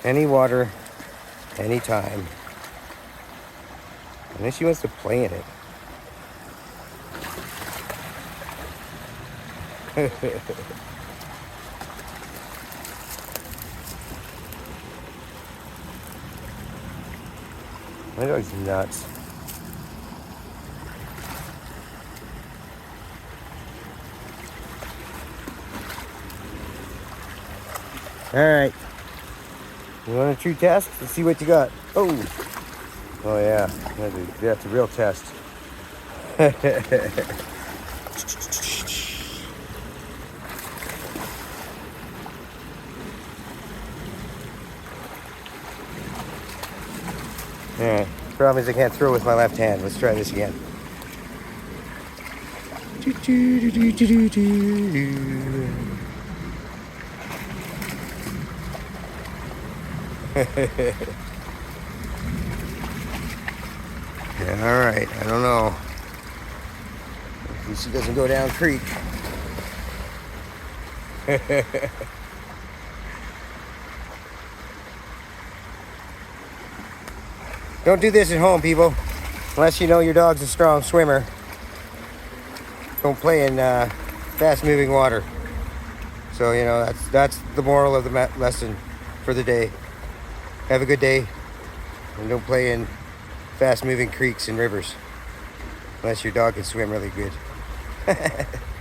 Any water, anytime. Unless she wants to play in it. My dog's nuts. Alright. You want a true test? Let's see what you got. Oh! Oh yeah, that's a real test. Alright, problem is I can't throw with my left hand. Let's try this again. Yeah, alright, I don't know. Hopefully she doesn't go down creek. Don't do this at home, people. Unless you know your dog's a strong swimmer. Don't play in fast-moving water. So, you know, that's the moral of the lesson for the day. Have a good day. And don't play in fast-moving creeks and rivers. Unless your dog can swim really good.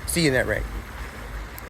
See you in that ring.